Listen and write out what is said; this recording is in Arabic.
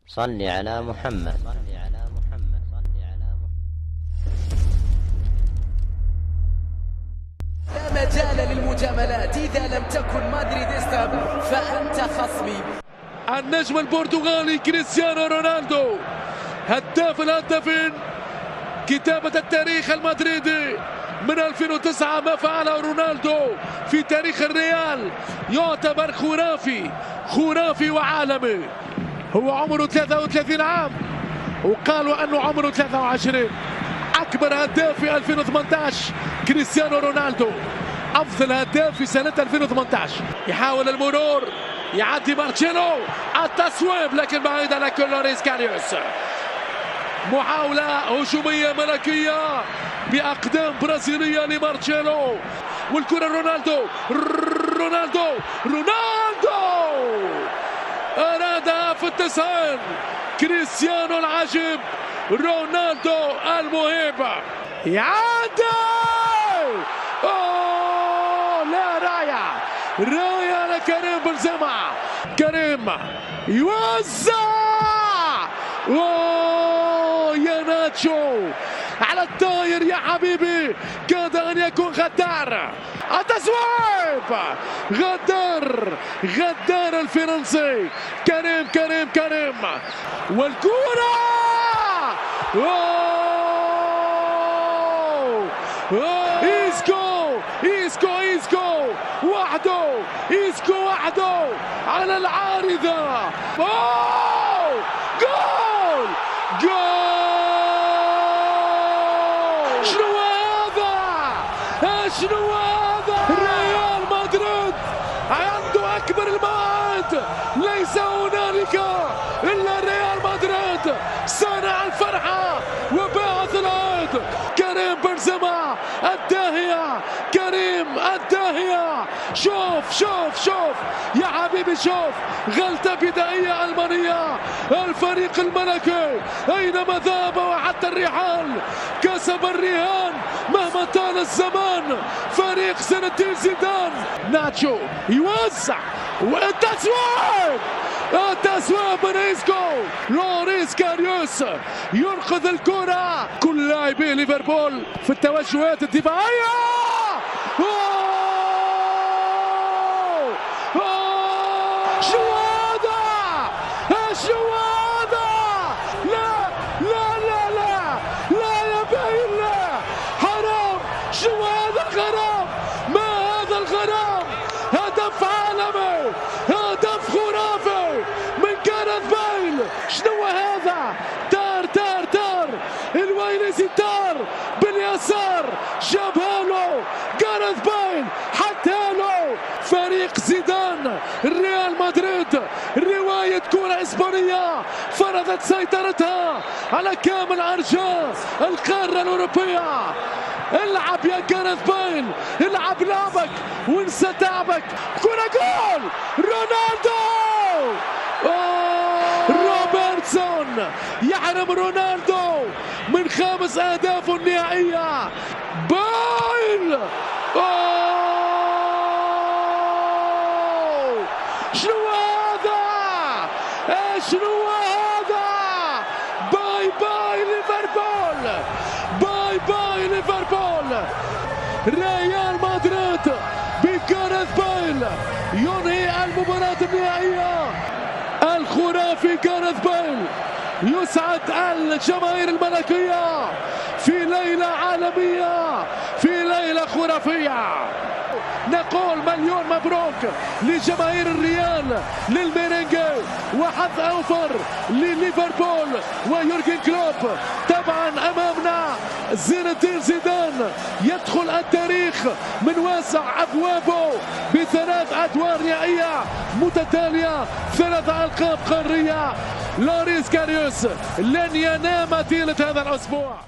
صل على محمد. لا مجال للمجاملات. إذا لم تكن مادريديستا فأنت خصمي. النجم البرتغالي كريستيانو رونالدو هداف الهدافين، كتابة التاريخ المدريدي من 2009. ما فعله رونالدو في تاريخ الريال يعتبر خرافي وعالمي. هو عمره 33 عام وقالوا أنه عمره 23. أكبر هداف في 2018 كريستيانو رونالدو، أفضل هداف في سنة 2018. يحاول المرور، يعدي مارتشيلو، التصويب لكن بعيد على لوريس كاريوس. محاولة هجومية ملكية بأقدام برازيلية لمارتشيلو، والكرة رونالدو أرادها في التسعين. كريستيانو العجيب، رونالدو الموهبة، يعدي. لا، راية لكريم بنزيما. كريم يوزع، يا ناتشو على الطاير يا حبيبي، كاد أن يكون غدار. التصويب، غدار الفرنسي كريم والكرة إيسكو وحده على العارضة. جول. شنو هذا؟ ريال مدريد عنده أكبر الموعد، ليس هنالك إلا ريال مدريد، صانع الفرحة وباعث العيد. كريم بنزيما الداهية، شوف يا حبيبي، شوف غلطة بدائية ألمانية. الفريق الملكي أينما ذهب وحتى الرحال كسب الرهان مهما طال الزمان. فريق زين الدين زيدان. ناتشو يوزع، والتصويب من لوريس كاريوس ينقذ الكرة. كل لاعبي ليفربول في التوجهات الدفاعية. شنو هذا؟ لا يا باين، حرام. شنو هذا الغرام؟ ما هذا الغرام؟ هدف عالمي، هدف خرافي من جاريث بيل. شنو هذا؟ دار الويلزي، دار باليسار، جابها له جاريث بيل، حطها له. فريق زيدان، ريال مدريد، رواية كرة إسبانية فرضت سيطرتها على كامل أرجاء القارة الأوروبية. العب يا جاريث بيل، العب لعبك وانسى تعبك. كرة جول رونالدو. روبرتسون يحرم رونالدو من 5 أهداف نهائية. بيل، شنو هذا؟ باي ليفربول. ريال مدريد بجاريث بيل ينهي المباراة النهائية. الخرافي جاريث بيل يسعد الجماهير الملكية في ليلة عالمية، في ليلة خرافية. نقول مليون مبروك لجماهير الريال، للميرينجي، وحظ أوفر لليفربول ويورجن كلوب. طبعا أمامنا زين الدين زيدان يدخل التاريخ من واسع أبوابه ب3 أدوار نهائية متتالية، 3 ألقاب قارية. لوريس كاريوس لن ينام طيلة هذا الأسبوع.